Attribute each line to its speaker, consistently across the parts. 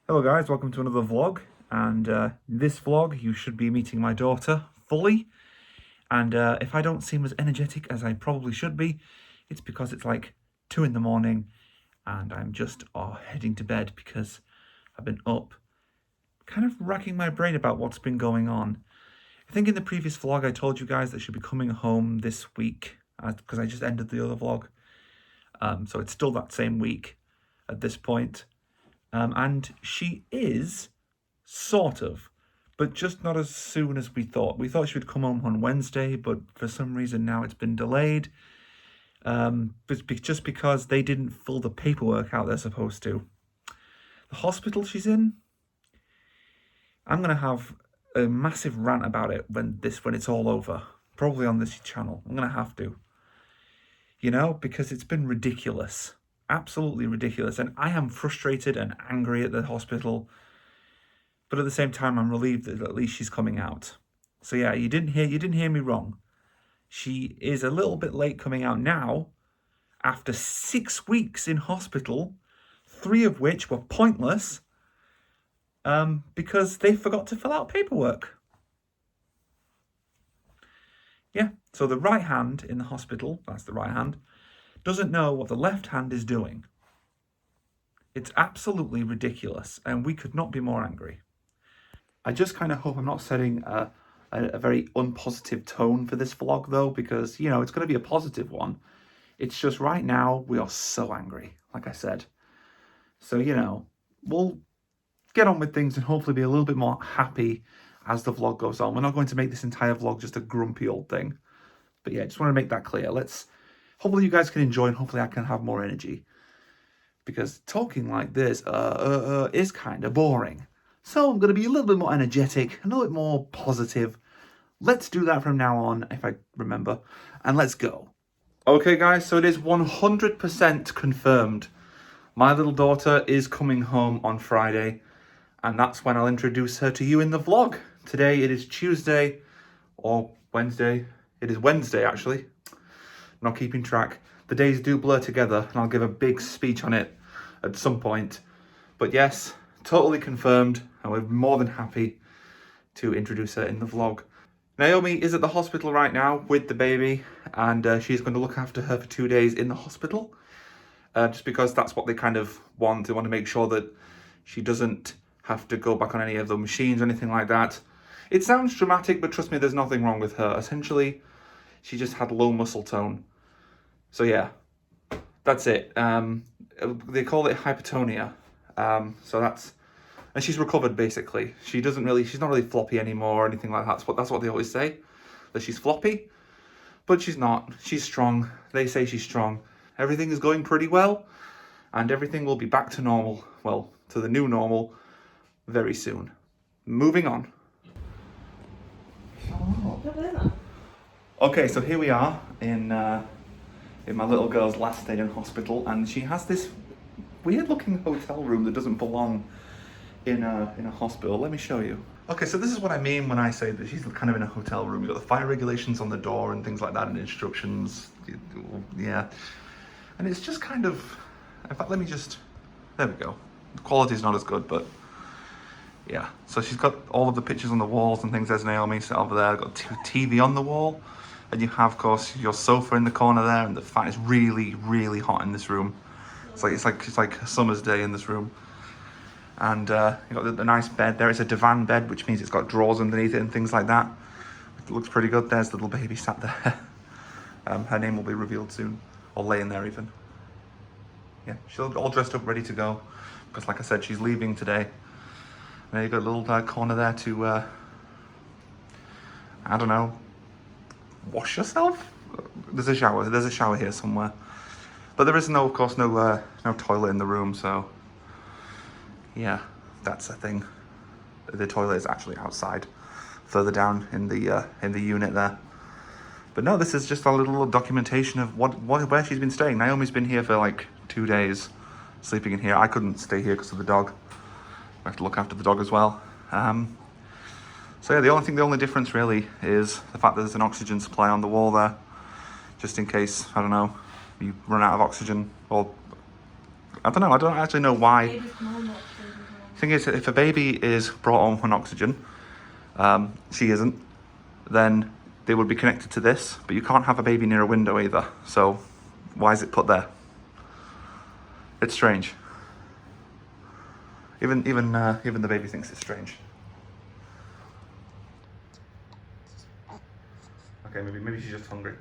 Speaker 1: Hello guys, welcome to another vlog, and this vlog you should be meeting my daughter fully, and if I don't seem as energetic as I probably should be, it's because it's like 2 in the morning and I'm just heading to bed because I've been up kind of racking my brain about what's been going on. I think in the previous vlog I told you guys that she'll be coming home this week because I just ended the other vlog, so it's still that same week at this point. And she is, sort of, but just not as soon as we thought. We thought she would come home on Wednesday, but for some reason now it's been delayed. Just because they didn't fill the paperwork out they're supposed to. The hospital she's in, I'm going to have a massive rant about it when it's all over. Probably on this channel. I'm going to have to. Because it's been ridiculous. Absolutely ridiculous, and I am frustrated and angry at the hospital, but at the same time I'm relieved that at least she's coming out. So yeah, you didn't hear me wrong. She is a little bit late coming out now after 6 weeks in hospital, 3 of which were pointless because they forgot to fill out paperwork. Yeah, so the right hand in the hospital, that's the right hand, doesn't know what the left hand is doing. It's absolutely ridiculous, and we could not be more angry. I just kind of hope I'm not setting a very unpositive tone for this vlog, though, because, it's going to be a positive one. It's just right now, we are so angry, like I said. So, we'll get on with things and hopefully be a little bit more happy as the vlog goes on. We're not going to make this entire vlog just a grumpy old thing. But yeah, just want to make that clear. Hopefully you guys can enjoy, and hopefully I can have more energy. Because talking like this is kind of boring. So I'm going to be a little bit more energetic, a little bit more positive. Let's do that from now on, if I remember. And let's go. Okay, guys, so it is 100% confirmed. My little daughter is coming home on Friday. And that's when I'll introduce her to you in the vlog. Today it is Tuesday or Wednesday. It is Wednesday, actually. Not keeping track. The days do blur together, and I'll give a big speech on it at some point. But yes, totally confirmed, and we're more than happy to introduce her in the vlog. Naomi is at the hospital right now with the baby, and she's going to look after her for 2 days in the hospital. Just because that's what they kind of want. They want to make sure that she doesn't have to go back on any of the machines or anything like that. It sounds dramatic, but trust me, there's nothing wrong with her. Essentially, she just had low muscle tone. So yeah, that's it. They call it hypertonia. And she's recovered basically. She's not really floppy anymore or anything like that. That's what they always say, that she's floppy, but she's not. She's strong. They say she's strong. Everything is going pretty well, and everything will be back to normal. Well, to the new normal, very soon. Moving on. Okay, so here we are in my little girl's last day in hospital, and she has this weird-looking hotel room that doesn't belong in a hospital. Let me show you. Okay, so this is what I mean when I say that she's kind of in a hotel room. You've got the fire regulations on the door and things like that, and instructions. Yeah, and it's just kind of. In fact, there we go. The quality's not as good, but yeah. So she's got all of the pictures on the walls and things. There's Naomi set over there. Got TV on the wall. And you have, of course, your sofa in the corner there, and the fan is really, really hot in this room. It's like a summer's day in this room. And you got the nice bed there. It's a divan bed, which means it's got drawers underneath it and things like that. It looks pretty good. There's the little baby sat there. Her name will be revealed soon, or laying there even. Yeah, she's all dressed up, ready to go, because like I said, she's leaving today. And then you got a little corner there to, I don't know, wash yourself. There's a shower here somewhere, but there is of course no toilet in the room, so yeah, that's a thing. The toilet is actually outside further down in the unit there. But no, this is just a little documentation of where she's been staying. Naomi's been here for like 2 days sleeping in here. I couldn't stay here because of the dog. I have to look after the dog as well. So yeah, the only difference really is the fact that there's an oxygen supply on the wall there, just in case, I don't know, you run out of oxygen, or I don't know, I don't actually know why. Thing is, if a baby is brought home on oxygen, she isn't, then they would be connected to this, but you can't have a baby near a window either. So why is it put there? It's strange. Even the baby thinks it's strange. Okay, maybe she's just hungry.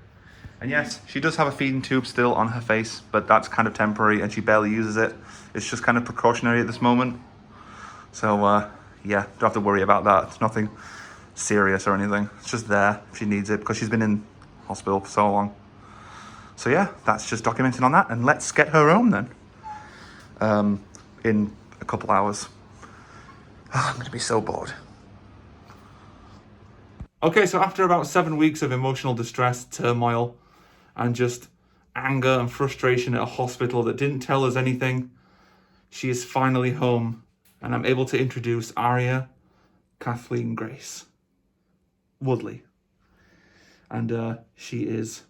Speaker 1: And yes, she does have a feeding tube still on her face, but that's kind of temporary and she barely uses it. It's just kind of precautionary at this moment. So yeah, don't have to worry about that. It's nothing serious or anything. It's just there if she needs it because she's been in hospital for so long. So yeah, that's just documenting on that, and let's get her home then. In a couple hours. I'm gonna be so bored. Okay, so after about 7 weeks of emotional distress, turmoil, and just anger and frustration at a hospital that didn't tell us anything, she is finally home, and I'm able to introduce Aria Kathleen Grace Woodley. And she is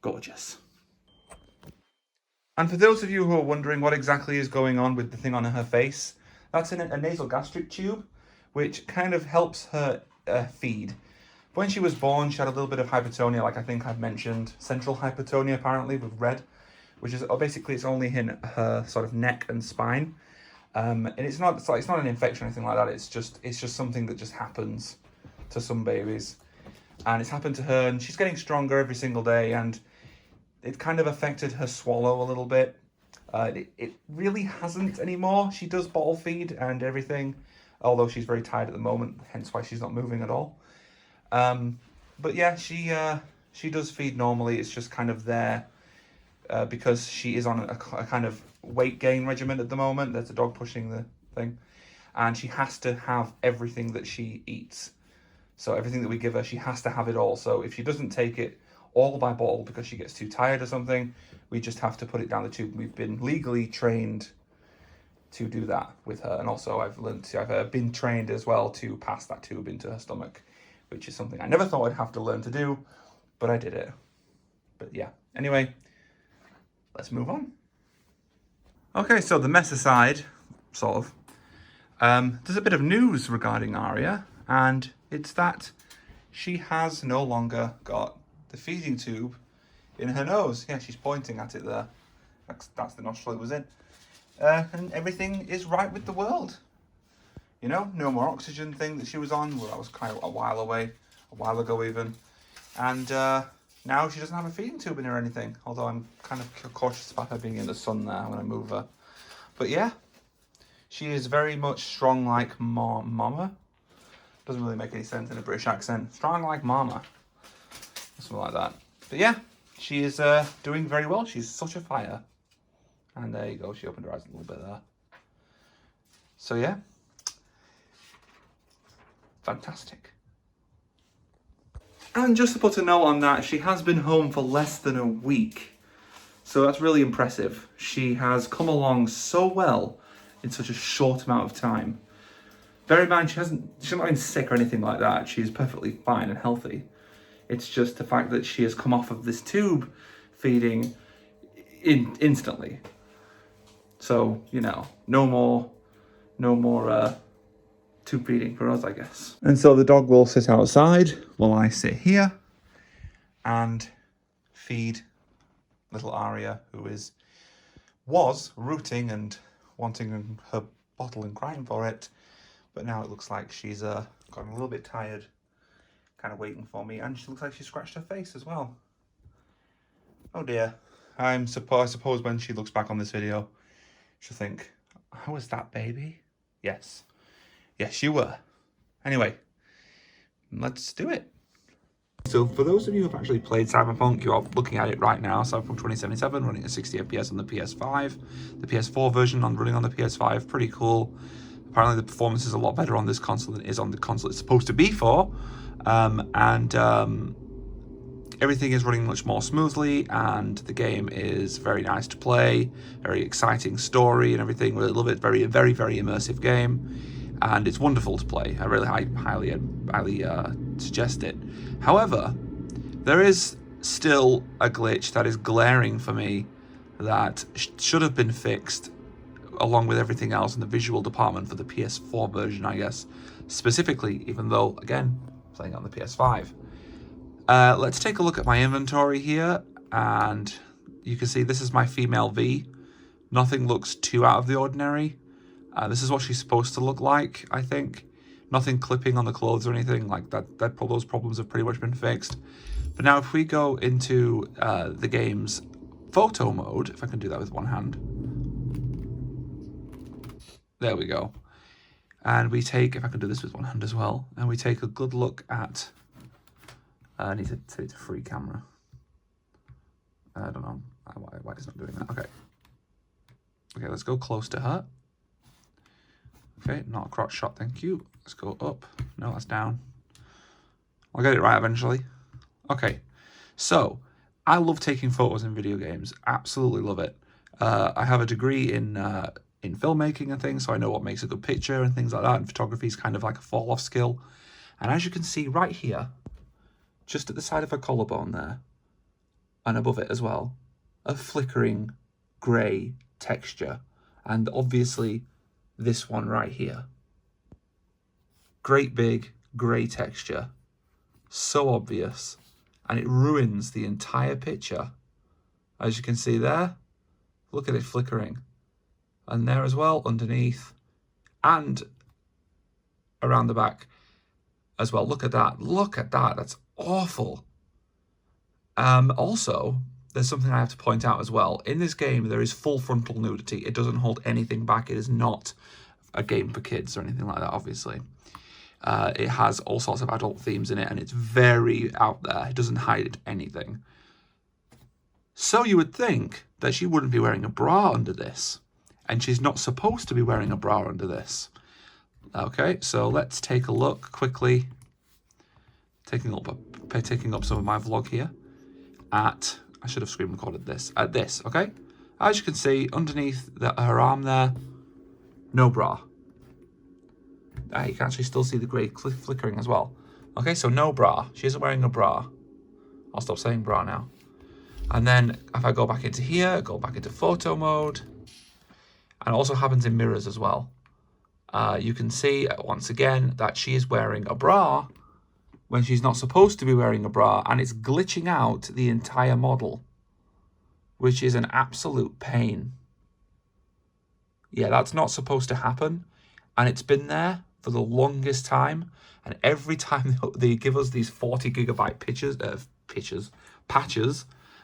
Speaker 1: gorgeous. And for those of you who are wondering what exactly is going on with the thing on her face, that's in a nasal gastric tube, which kind of helps her feed. When she was born, she had a little bit of hypotonia, like I think I've mentioned, central hypotonia apparently with red, which is basically it's only in her sort of neck and spine, and it's not an infection or anything like that. It's just something that just happens to some babies, and it's happened to her, and she's getting stronger every single day, and it kind of affected her swallow a little bit. It really hasn't anymore. She does bottle feed and everything, although she's very tired at the moment, hence why she's not moving at all. But yeah, she does feed normally. It's just kind of there because she is on a kind of weight gain regimen at the moment. There's a dog pushing the thing, and she has to have everything that she eats. So everything that we give her, she has to have it all. So if she doesn't take it all by bottle because she gets too tired or something, we just have to put it down the tube. We've been legally trained to do that with her, and also I've been trained as well to pass that tube into her stomach, which is something I never thought I'd have to learn to do, but I did it. But yeah, anyway, let's move on. Okay, so the mess aside, sort of, there's a bit of news regarding Aria, and it's that she has no longer got the feeding tube in her nose. Yeah, she's pointing at it there. That's the nostril it was in. And everything is right with the world. You know, no more oxygen thing that she was on. Well, that was kind of a while ago even. And now she doesn't have a feeding tube in her or anything. Although I'm kind of cautious about her being in the sun there when I move her. But yeah, she is very much strong like mama. Doesn't really make any sense in a British accent. Strong like mama. Something like that. But yeah, she is doing very well. She's such a fire. And there you go. She opened her eyes a little bit there. So yeah. Fantastic. And just to put a note on that, she has been home for less than a week. So that's really impressive. She has come along so well in such a short amount of time. Bear in mind, she's not been sick or anything like that. She's perfectly fine and healthy. It's just the fact that she has come off of this tube feeding instantly. So, you know, no more tube feeding for us, I guess. And so the dog will sit outside while I sit here and feed little Aria, who was rooting and wanting her bottle and crying for it. But now it looks like she's gotten a little bit tired, kind of waiting for me, and she looks like she scratched her face as well. Oh dear. I suppose when she looks back on this video, she'll think, "I was that baby." Yes. Yes, you were. Anyway, let's do it. So for those of you who've actually played Cyberpunk, you're looking at it right now. Cyberpunk 2077 running at 60 FPS on the PS5. The PS4 version running on the PS5, pretty cool. Apparently the performance is a lot better on this console than it is on the console it's supposed to be for. Everything is running much more smoothly, and the game is very nice to play, very exciting story and everything, with a little bit very, very, very immersive game, and it's wonderful to play. I really highly suggest it. However, there is still a glitch that is glaring for me that should have been fixed along with everything else in the visual department for the PS4 version, I guess, specifically, even though, again, playing on the PS5. Let's take a look at my inventory here, and you can see this is my female V. Nothing looks too out of the ordinary. This is what she's supposed to look like, I think. Nothing clipping on the clothes or anything like that. Those problems have pretty much been fixed. But now if we go into the game's photo mode, if I can do that with one hand. There we go. And we take, if I can do this with one hand as well, and we take a good look at, I need to set it to free camera. I don't know why it's not doing that. Okay. Okay, let's go close to her. Okay, not a crotch shot, thank you. Let's go up. No, that's down. I'll get it right eventually. Okay, so I love taking photos in video games. Absolutely love it. I have a degree in filmmaking and things, so I know what makes a good picture and things like that. And photography is kind of like a fall-off skill. And as you can see right here, just at the side of her collarbone there, and above it as well, a flickering grey texture. And obviously this one right here. Great big grey texture. So obvious. And it ruins the entire picture. As you can see there, look at it flickering. And there as well, underneath. And around the back as well. Look at that. Look at that. That's awful. Also, there's something I have to point out as well. In this game, there is full frontal nudity. It doesn't hold anything back. It is not a game for kids or anything like that, obviously. It has all sorts of adult themes in it, and it's very out there. It doesn't hide anything. So you would think that she wouldn't be wearing a bra under this, and she's not supposed to be wearing a bra under this. Okay, so let's take a look quickly. Taking up some of my vlog here at, I should have screen recorded this, at this, okay? As you can see, underneath her arm there, no bra. You can actually still see the grey flickering as well. Okay, so no bra. She isn't wearing a bra. I'll stop saying bra now. And then if I go back into here, go back into photo mode, and it also happens in mirrors as well. You can see once again that she is wearing a bra when she's not supposed to be wearing a bra, and it's glitching out the entire model, which is an absolute pain. Yeah, that's not supposed to happen, and it's been there for the longest time, and every time they give us these 40 gigabyte patches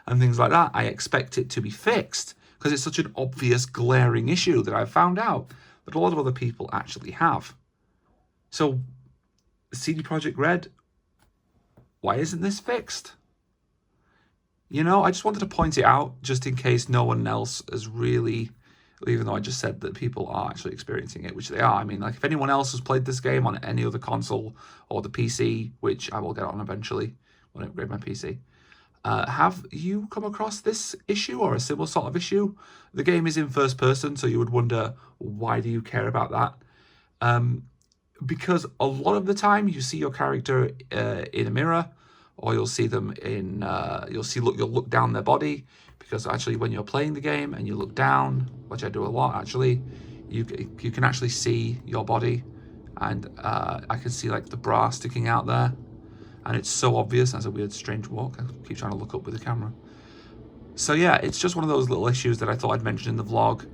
Speaker 1: and things like that, I expect it to be fixed, because it's such an obvious glaring issue that I've found out that a lot of other people actually have. So, CD Projekt Red, why isn't this fixed? You know, I just wanted to point it out just in case no one else has really, even though I just said that people are actually experiencing it, which they are. I mean, like, if anyone else has played this game on any other console or the PC, which I will get on eventually when I upgrade my PC, have you come across this issue or a similar sort of issue? The game is in first person, so you would wonder, why do you care about that? Because a lot of the time you see your character in a mirror, or you'll see them in, you'll look down their body, because actually when you're playing the game and you look down, which I do a lot actually, you can actually see your body, and I can see like the bra sticking out there, and it's so obvious. That's a weird strange walk. I keep trying to look up with the camera. So yeah, it's just one of those little issues that I thought I'd mention in the vlog.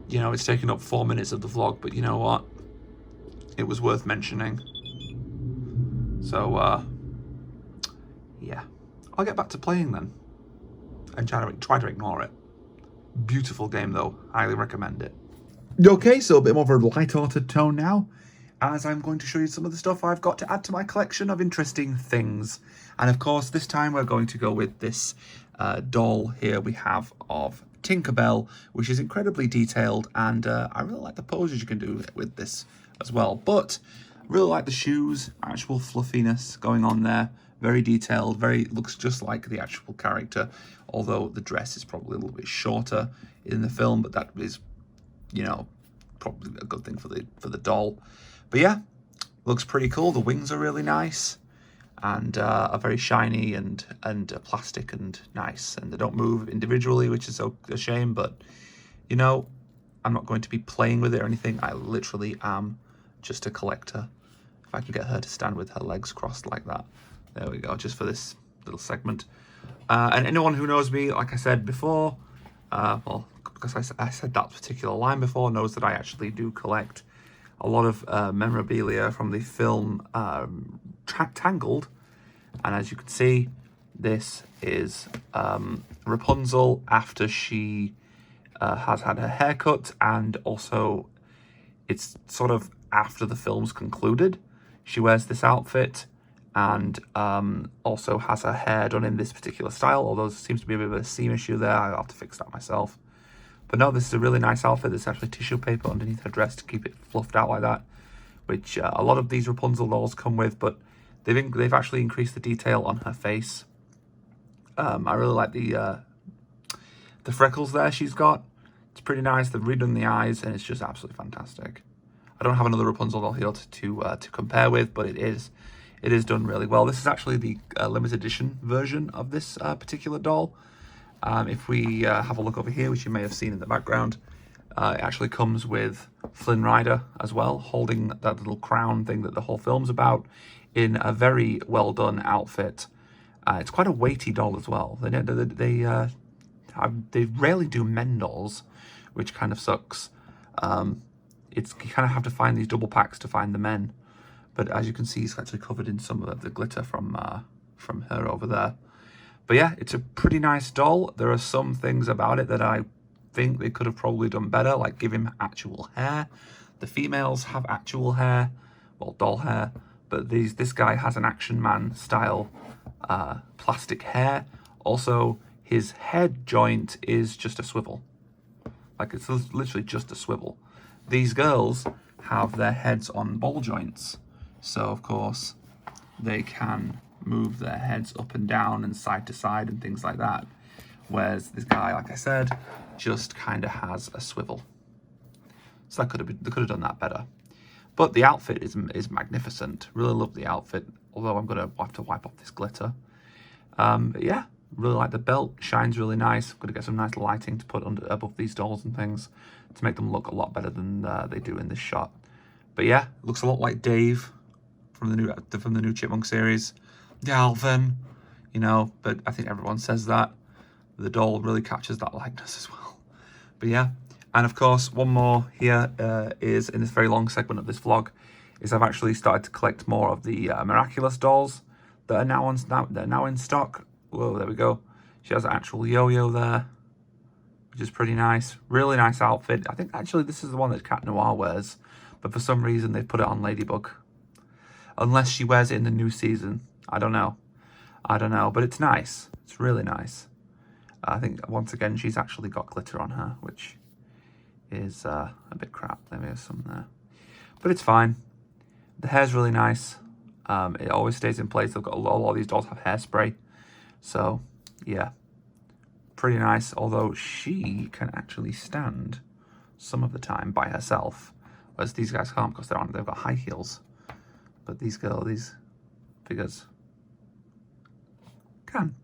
Speaker 1: You know, it's taken up 4 minutes of the vlog, but you know what? It was worth mentioning. So, yeah. I'll get back to playing then. And try to ignore it. Beautiful game though. Highly recommend it. Okay, so a bit more of a light-hearted tone now, as I'm going to show you some of the stuff I've got to add to my collection of interesting things. And of course, this time we're going to go with this doll here we have of Tinkerbell, which is incredibly detailed, and I really like the poses you can do with this as well. But I really like the shoes, actual fluffiness going on there. Very detailed, looks just like the actual character, although the dress is probably a little bit shorter in the film, but that is, you know, probably a good thing for the doll. But yeah, looks pretty cool. The wings are really nice, and are very shiny and plastic and nice, and they don't move individually, which is a shame, but you know, I'm not going to be playing with it or anything. I literally am just a collector. If I can get her to stand with her legs crossed like that. There we go, just for this little segment. And anyone who knows me, like I said before, well, because I said that particular line before, knows that I actually do collect a lot of memorabilia from the film Tangled. And as you can see, this is Rapunzel after she has had her hair cut, and also it's sort of after the film's concluded. She wears this outfit and also has her hair done in this particular style, although there seems to be a bit of a seam issue there. I'll have to fix that myself. But no, this is a really nice outfit. There's actually tissue paper underneath her dress to keep it fluffed out like that, which a lot of these Rapunzel dolls come with, but they've actually increased the detail on her face. I really like the freckles there she's got. It's pretty nice. They've redone the eyes, and it's just absolutely fantastic. I don't have another Rapunzel doll here to compare with, but it is done really well. This is actually the limited edition version of this particular doll. If we have a look over here, which you may have seen in the background, it actually comes with Flynn Rider as well, holding that little crown thing that the whole film's about, in a very well done outfit. It's quite a weighty doll as well. They rarely do men dolls, which kind of sucks. You kind of have to find these double packs to find the men. But as you can see, it's actually covered in some of the glitter from her over there. But yeah, it's a pretty nice doll. There are some things about it that I think they could have probably done better, like give him actual hair. The females have actual hair, well, doll hair, but this guy has an Action Man style plastic hair. Also, his head joint is just a swivel. Like, it's literally just a swivel. These girls have their heads on ball joints, so of course they can move their heads up and down and side to side and things like that, whereas this guy, like I said, just kind of has a swivel. So they could have done that better. But the outfit is magnificent. Really love the outfit, although I'm gonna have to wipe off this glitter. But yeah, really like the belt. Shines really nice. I'm gonna get some nice lighting to put above these dolls and things to make them look a lot better than they do in this shot. But yeah, it looks a lot like Dave from the new Chipmunk series. The Alvin, you know, but I think everyone says that. The doll really catches that likeness as well. But yeah, and of course, one more here is in this very long segment of this vlog, is I've actually started to collect more of the Miraculous dolls that are now in stock. Whoa, there we go. She has an actual yo-yo there, which is pretty nice. Really nice outfit. I think actually this is the one that Cat Noir wears, but for some reason they've put it on Ladybug. Unless she wears it in the new season. I don't know, but it's nice. It's really nice. I think once again she's actually got glitter on her, which is a bit crap. There is some there, but it's fine. The hair's really nice. It always stays in place. They've got a lot of these dolls have hairspray, so yeah, pretty nice. Although she can actually stand some of the time by herself, whereas these guys can't because they've got high heels. But these figures can.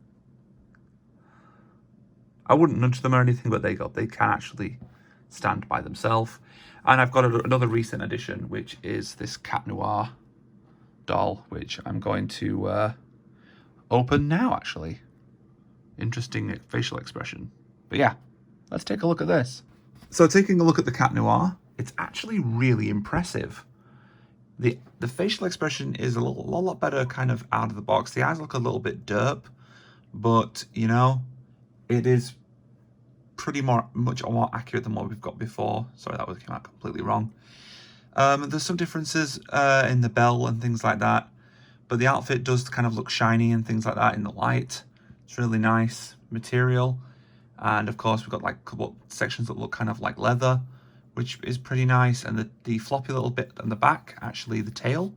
Speaker 1: I wouldn't nudge them or anything, but they can actually stand by themselves. And I've got another recent addition, which is this Cat Noir doll, which I'm going to open now, actually. Interesting facial expression. But yeah, let's take a look at this. So taking a look at the Cat Noir, it's actually really impressive. The facial expression is a lot better kind of out of the box. The eyes look a little bit derp, but, you know, it is pretty much more accurate than what we've got before. Sorry, that came out completely wrong. There's some differences in the bell and things like that, but the outfit does kind of look shiny and things like that in the light. It's really nice material. And of course, we've got like a couple sections that look kind of like leather, which is pretty nice. And the floppy little bit on the back, actually the tail,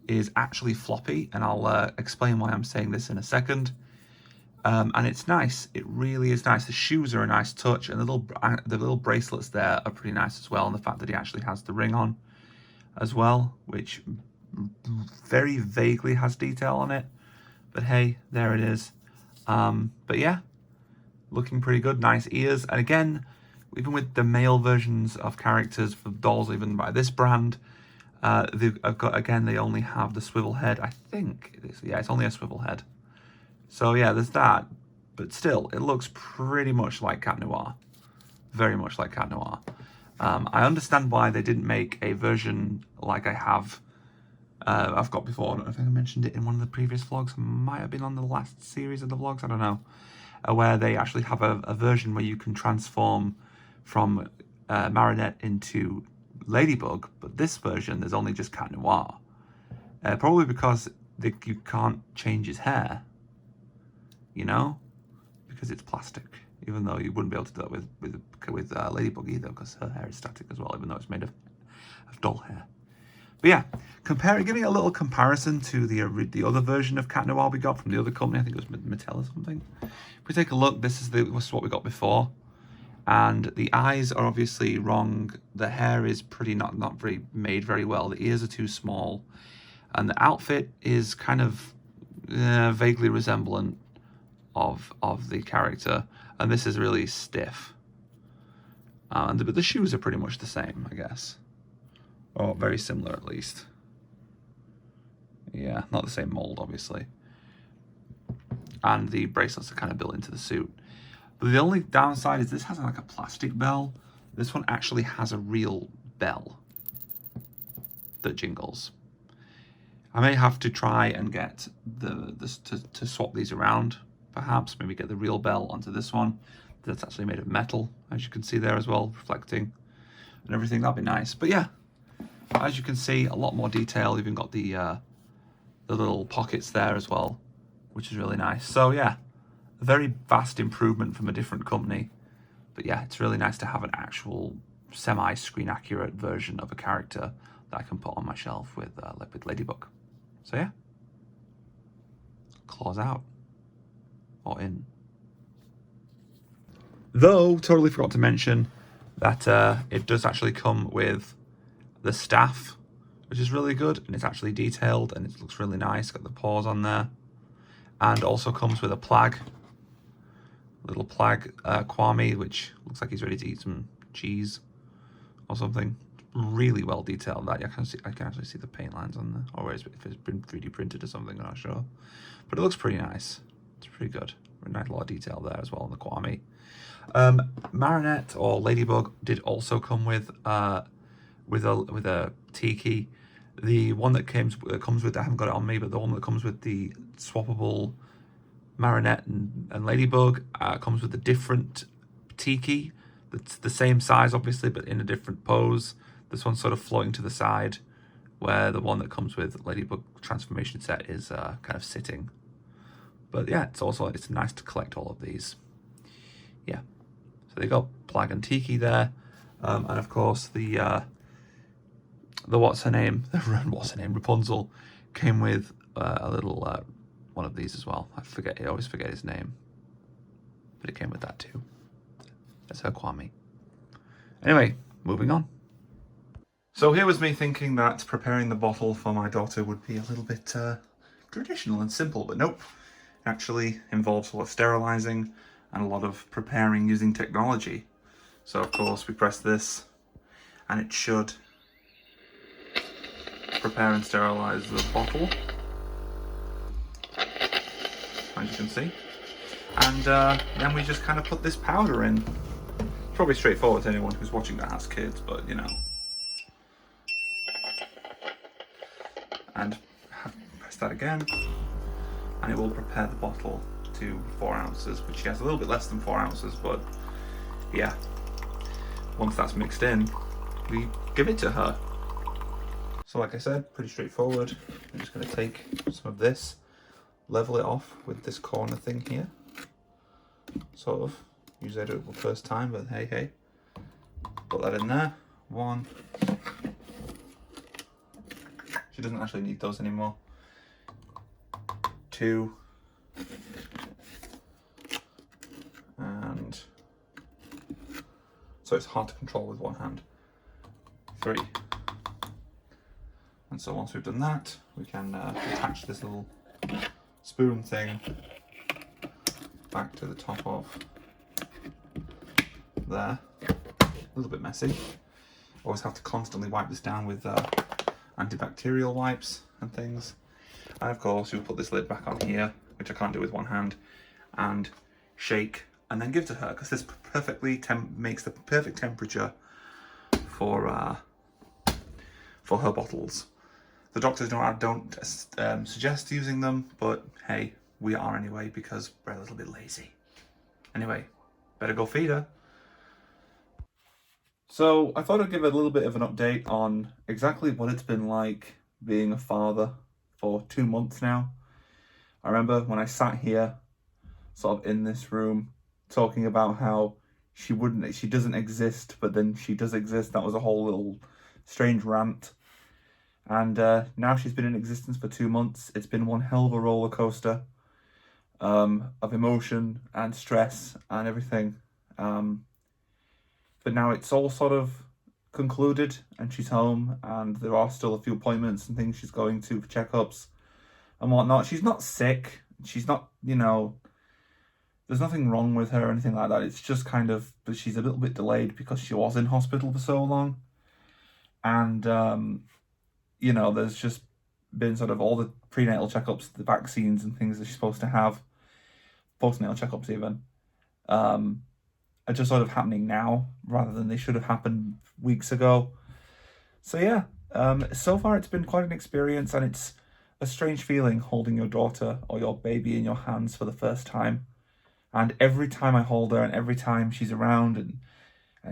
Speaker 1: is actually floppy. And I'll explain why I'm saying this in a second. And it's nice. It really is nice. The shoes are a nice touch, and the little bracelets there are pretty nice as well. And the fact that he actually has the ring on as well, which very vaguely has detail on it. But hey, there it is. But yeah, looking pretty good. Nice ears. And again, even with the male versions of characters for dolls, even by this brand, they've got, again, they only have the swivel head. I think, it's only a swivel head. So yeah, there's that. But still, it looks pretty much like Cat Noir. Very much like Cat Noir. I understand why they didn't make a version like I've got before. I don't know if I mentioned it in one of the previous vlogs. It might have been on the last series of the vlogs, I don't know. Where they actually have a version where you can transform from Marinette into Ladybug, but this version there's only just Cat Noir. Probably because you can't change his hair, you know, because it's plastic. Even though you wouldn't be able to do that with Ladybug either, because her hair is static as well, even though it's made of doll hair. But yeah, giving a little comparison to the other version of Cat Noir we got from the other company. I think it was Mattel or something. If we take a look, this is what we got before. And the eyes are obviously wrong. The hair is not very made very well. The ears are too small. And the outfit is kind of vaguely resemblant of the character. And this is really stiff. But the shoes are pretty much the same, I guess. Or very similar, at least. Yeah, not the same mold, obviously. And the bracelets are kind of built into the suit. But the only downside is this has like a plastic bell. This one actually has a real bell that jingles. I may have to try and get to swap these around, perhaps. Maybe get the real bell onto this one. That's actually made of metal, as you can see there as well, reflecting and everything. That'd be nice. But yeah, as you can see, a lot more detail. You've even got the little pockets there as well, which is really nice. So yeah, a very vast improvement from a different company. But yeah, it's really nice to have an actual semi-screen accurate version of a character that I can put on my shelf with Ladybug. So yeah, claws out or in. Though, totally forgot to mention that it does actually come with the staff, which is really good, and it's actually detailed and it looks really nice. Got the paws on there, and also comes with a plag, little plag Kwame, which looks like he's ready to eat some cheese or something. Really well detailed. That I can actually see the paint lines on there, or if it's been 3D printed or something, I'm not sure. But it looks pretty nice. It's pretty good. A nice lot of detail there as well on the Kwame. Marinette or Ladybug did also come with a Tiki. The one that comes with, I haven't got it on me, but the one that comes with the swappable Marinette and Ladybug comes with a different Tiki. That's the same size, obviously, but in a different pose. This one's sort of floating to the side, where the one that comes with Ladybug transformation set is kind of sitting. But yeah, it's nice to collect all of these. Yeah, so they got Plag and Tiki there, and of course the what's her name, Rapunzel, came with a little one of these as well. I always forget his name, but it came with that too. That's her Kwame. Anyway, moving on. So here was me thinking that preparing the bottle for my daughter would be a little bit traditional and simple, but nope. It actually involves a lot of sterilizing and a lot of preparing using technology. So of course we press this and it should prepare and sterilize the bottle, as you can see. And then we just kind of put this powder in. It's probably straightforward to anyone who's watching that has kids, but you know. And press that again, and it will prepare the bottle to 4 ounces, which she has a little bit less than 4 ounces, but yeah. Once that's mixed in, we give it to her. So like I said, pretty straightforward. I'm just going to take some of this, level it off with this corner thing here. Sort of. Usually I do it for the first time, but hey. Put that in there. 1. She doesn't actually need those anymore. 2. And so it's hard to control with one hand. 3. And so once we've done that, we can attach this little spoon thing back to the top of there. a little bit messy. Always have to constantly wipe this down with antibacterial wipes and things. And of course, you'll put this lid back on here, which I can't do with one hand, and shake and then give to her, because this perfectly makes the perfect temperature for her bottles. The doctors don't suggest using them, but hey, we are anyway because we're a little bit lazy. Anyway, better go feed her. So I thought I'd give a little bit of an update on exactly what it's been like being a father for 2 months now. I remember when I sat here, sort of in this room, talking about how she doesn't exist, but then she does exist. That was a whole little strange rant. And now she's been in existence for 2 months. It's been one hell of a roller coaster of emotion and stress and everything. But now it's all sort of concluded and she's home, and there are still a few appointments and things she's going to for checkups and whatnot. She's not sick. She's not, there's nothing wrong with her or anything like that. It's just but she's a little bit delayed because she was in hospital for so long. And, there's just been sort of all the prenatal checkups, the vaccines and things that she's supposed to have, postnatal checkups even, are just sort of happening now rather than they should have happened weeks ago. So yeah, so far it's been quite an experience, and it's a strange feeling holding your daughter or your baby in your hands for the first time. And every time I hold her and every time she's around and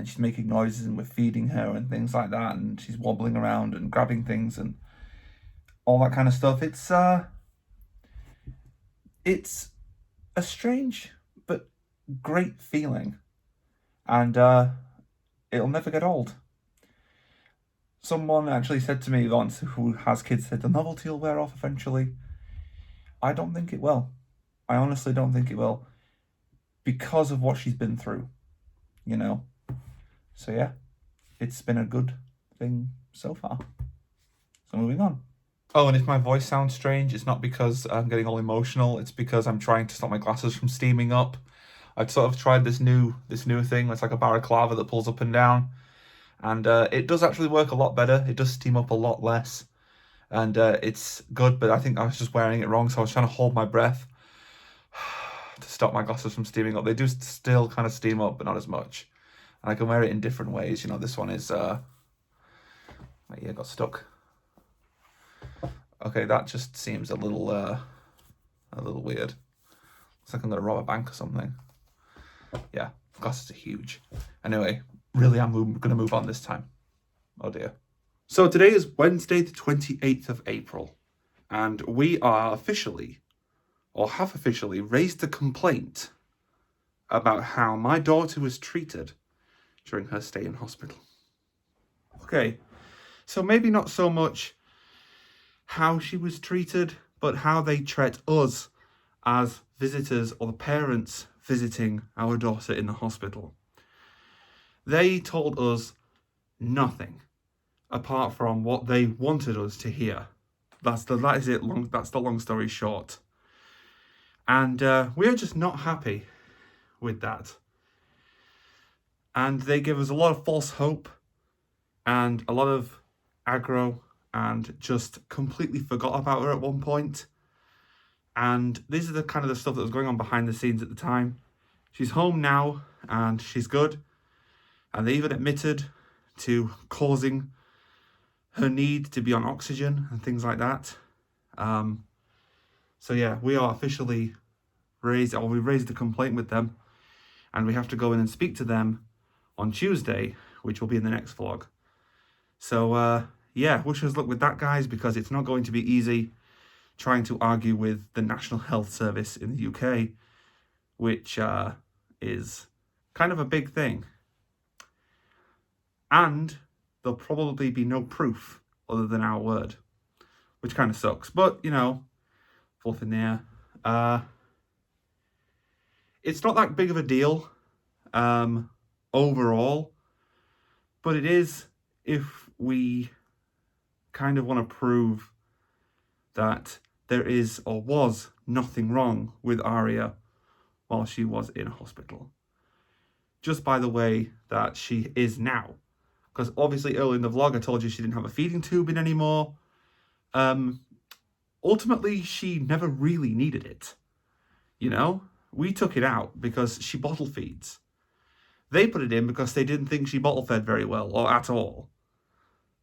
Speaker 1: she's making noises and we're feeding her and things like that, and she's wobbling around and grabbing things and all that kind of stuff, it's a strange but great feeling. And it'll never get old. Someone actually said to me once, who has kids, said the novelty will wear off eventually. I don't think it will. I honestly don't think it will, because of what she's been through, So yeah, it's been a good thing so far. So moving on. Oh, and if my voice sounds strange, it's not because I'm getting all emotional. It's because I'm trying to stop my glasses from steaming up. I've sort of tried this new thing. It's like a balaclava that pulls up and down, and it does actually work a lot better. It does steam up a lot less, and it's good. But I think I was just wearing it wrong, so I was trying to hold my breath to stop my glasses from steaming up. They do still kind of steam up, but not as much. And I can wear it in different ways. This one is my ear got stuck. Okay, that just seems a little weird. Looks like I'm gonna rob a bank or something. Yeah, glasses are huge. Anyway, really I'm going to move on this time. Oh dear. So today is Wednesday the 28th of April, and we are have officially raised a complaint about how my daughter was treated during her stay in hospital. Okay, so maybe not so much how she was treated, but how they treat us as visitors or the parents visiting our daughter in the hospital. They told us nothing apart from what they wanted us to hear. That's the long story short. And we're just not happy with that. And they give us a lot of false hope and a lot of aggro, and just completely forgot about her at one point. And this is the kind of the stuff that was going on behind the scenes at the time. She's home now and she's good. And they even admitted to causing her need to be on oxygen and things like that. So yeah, we are officially we raised a complaint with them, and we have to go in and speak to them on Tuesday, which will be in the next vlog. So yeah, wish us luck with that, guys, because it's not going to be easy trying to argue with the National Health Service in the UK, which is kind of a big thing. And there'll probably be no proof other than our word, which kind of sucks. But, fluff in the air. It's not that big of a deal overall, but it is if we kind of want to prove that there is or was nothing wrong with Aria while she was in hospital. just by the way that she is now. Because obviously earlier in the vlog I told you she didn't have a feeding tube in anymore. Ultimately, she never really needed it. You know? We took it out because she bottle feeds. They put it in because they didn't think she bottle fed very well, or at all.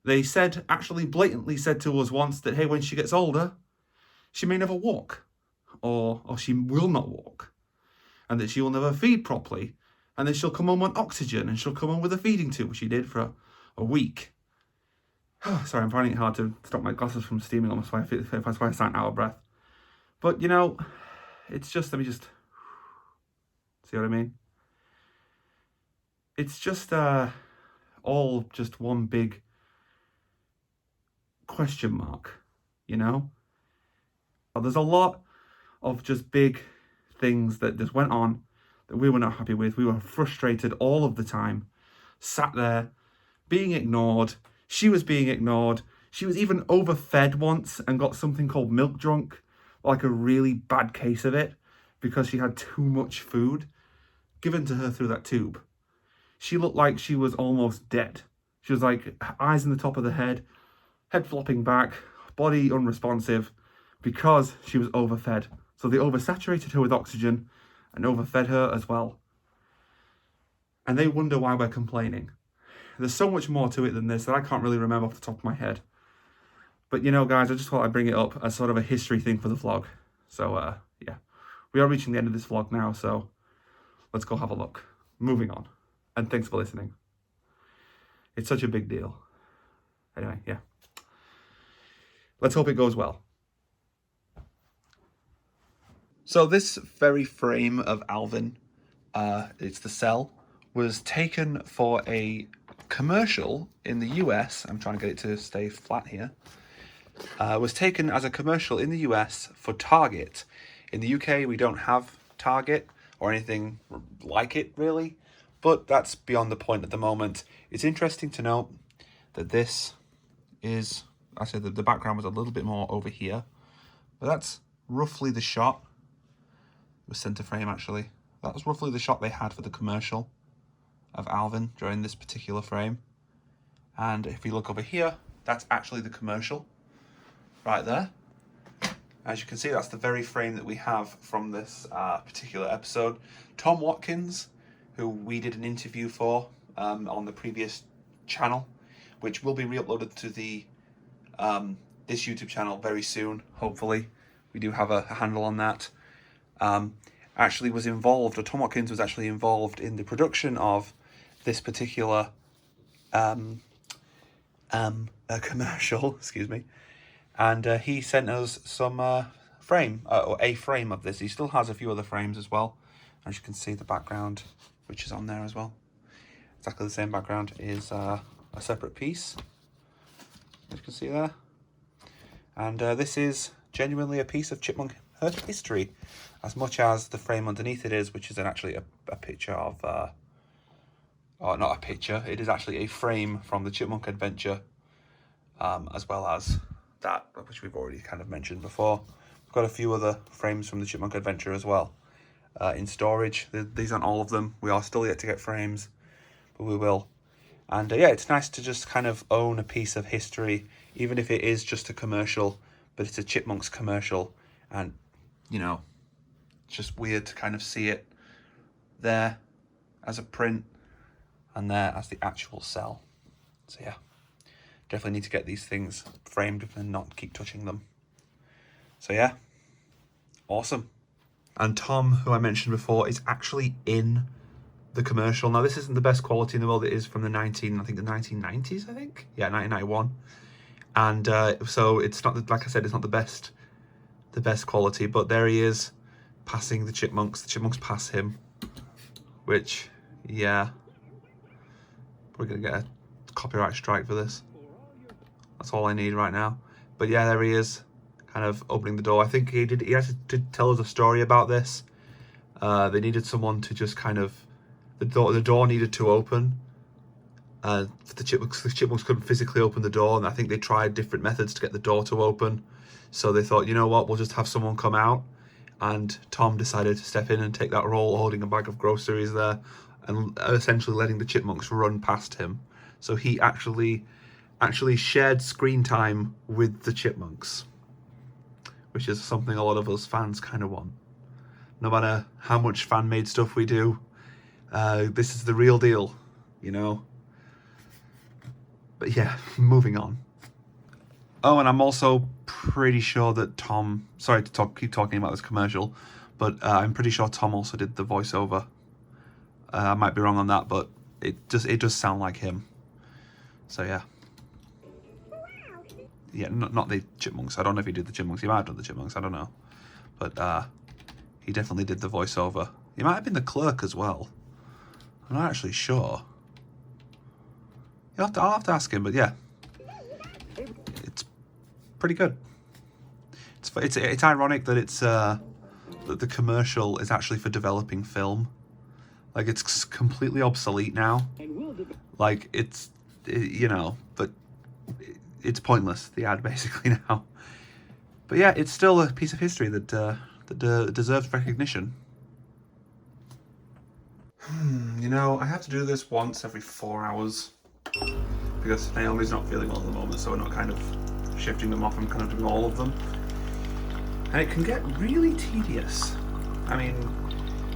Speaker 1: They said, actually blatantly said to us once that, hey, when she gets older, she may never walk. Or she will not walk. And that she will never feed properly. And then she'll come home on oxygen and she'll come home with a feeding tube, which she did for a week. Sorry, I'm finding it hard to stop my glasses from steaming almost if I sound out of breath. But, you know, it's just, let me just, see what I mean? It's just all just one big question mark, you know? There's a lot of just big things that just went on that we were not happy with. We were frustrated all of the time, sat there, being ignored. She was being ignored. She was even overfed once and got something called milk drunk, like a really bad case of it, because she had too much food given to her through that tube. She looked like she was almost dead. She was like eyes in the top of the head flopping back, body unresponsive, because she was overfed. So they oversaturated her with oxygen and overfed her as well. And they wonder why we're complaining. There's so much more to it than this that I can't really remember off the top of my head. But, you know, guys, I just thought I'd bring it up as sort of a history thing for the vlog. So, yeah. We are reaching the end of this vlog now, so let's go have a look. Moving on. And thanks for listening. It's such a big deal. Anyway, yeah. Let's hope it goes well. So this very frame of Alvin, it's the cell, was taken for a commercial in the US. I'm trying to get it to stay flat here. Was taken as a commercial in the US for Target. In the UK, we don't have Target or anything like it, really. But that's beyond the point at the moment. It's interesting to note that this is, I said that the background was a little bit more over here. But that's roughly the shot. It was center frame, actually. That was roughly the shot they had for the commercial of Alvin during this particular frame. And if you look over here, that's actually the commercial right there. As you can see, that's the very frame that we have from this particular episode. Tom Watkins, who we did an interview for on the previous channel, which will be re-uploaded to the this YouTube channel very soon, hopefully. We do have a handle on that. Actually was involved, or Tom Watkins was actually involved in the production of this particular commercial, excuse me. And he sent us some frame, or a frame of this. He still has a few other frames as well. As you can see, the background, which is on there as well. Exactly the same background, is a separate piece, as you can see there. And this is genuinely a piece of Chipmunk history, as much as the frame underneath it is, which is actually a picture of, or not a picture, it is actually a frame from the Chipmunk Adventure, as well as that, which we've already kind of mentioned before. We've got a few other frames from the Chipmunk Adventure as well in storage. These aren't all of them. We are still yet to get frames, but we will. And yeah, it's nice to just kind of own a piece of history, even if it is just a commercial, but it's a Chipmunks commercial. And, you know, it's just weird to kind of see it there as a print and there as the actual cell. So yeah, definitely need to get these things framed and not keep touching them. So yeah, awesome. And Tom, who I mentioned before, is actually in the commercial. Now, this isn't the best quality in the world. It is from the 1990s, I think. Yeah, 1991. And so it's not, like I said, it's not the best quality, but there he is passing the chipmunks. The chipmunks pass him, which, yeah, we're gonna get a copyright strike for this. That's all I need right now. But yeah, there he is, kind of opening the door. I think he had to tell us a story about this. They needed someone to just kind of, the door needed to open. The chipmunks couldn't physically open the door, and I think they tried different methods to get the door to open. So they thought, you know what, we'll just have someone come out. And Tom decided to step in and take that role, holding a bag of groceries there.
Speaker 2: and essentially letting the chipmunks run past him. So he actually shared screen time with the chipmunks, which is something a lot of us fans kind of want. No matter how much fan-made stuff we do, this is the real deal, you know? But yeah, moving on. Oh, and I'm also pretty sure that Tom... Sorry to keep talking about this commercial, but I'm pretty sure Tom also did the voiceover. I might be wrong on that, but it does sound like him. So yeah. Yeah, not the chipmunks. I don't know if he did the chipmunks. He might have done the chipmunks. I don't know. But he definitely did the voiceover. He might have been the clerk as well. I'm not actually sure. I'll have to ask him, but yeah. It's pretty good. It's ironic that it's that the commercial is actually for developing film. Like, it's completely obsolete now. Like, you know, but it's pointless, the ad, basically, now. But yeah, it's still a piece of history that deserves recognition. You know, I have to do this once every 4 hours because Naomi's not feeling well at the moment, so we're not kind of shifting them off and kind of doing all of them. And it can get really tedious. I mean,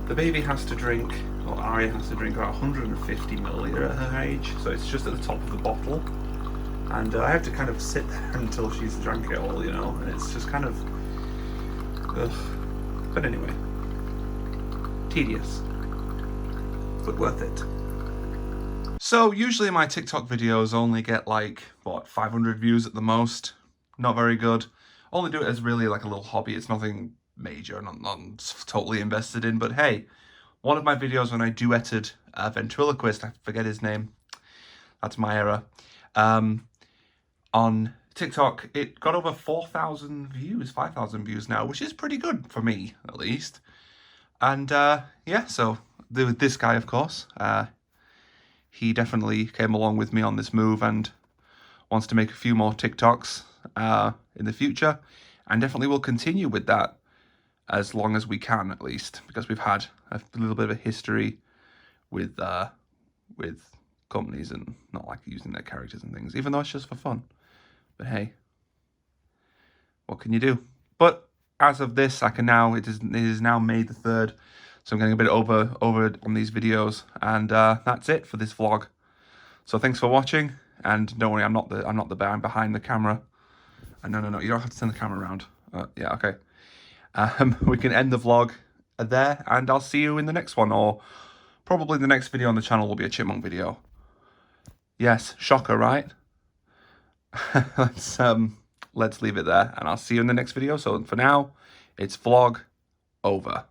Speaker 2: the baby has to drink, or Arya has to drink about 150 milliliter at her age, so it's just at the top of the bottle. And I have to kind of sit there until she's drank it all, you know, and it's just kind of, ugh. But anyway, tedious, but worth it. So usually my TikTok videos only get like, what, 500 views at the most. Not very good. Only do it as really like a little hobby. It's nothing major, not totally invested in, but hey, one of my videos when I duetted a ventriloquist, I forget his name, that's my error, on TikTok, it got over 4,000 views, 5,000 views now, which is pretty good for me, at least. And yeah, so with this guy, of course, he definitely came along with me on this move and wants to make a few more TikToks in the future, and definitely will continue with that as long as we can, at least, because we've had a little bit of a history with companies and not like using their characters and things, even though it's just for fun. But hey, what can you do? But as of this, I can now, it is now May the 3rd, so I'm getting a bit over on these videos, and that's it for this vlog. So thanks for watching, and don't worry, I'm not the bear, I'm behind the camera. And no, you don't have to turn the camera around. Yeah, okay. We can end the vlog there, and I'll see you in the next one, or probably the next video on the channel will be a chipmunk video. Yes, shocker, right? Let's leave it there, and I'll see you in the next video. So for now, it's vlog over.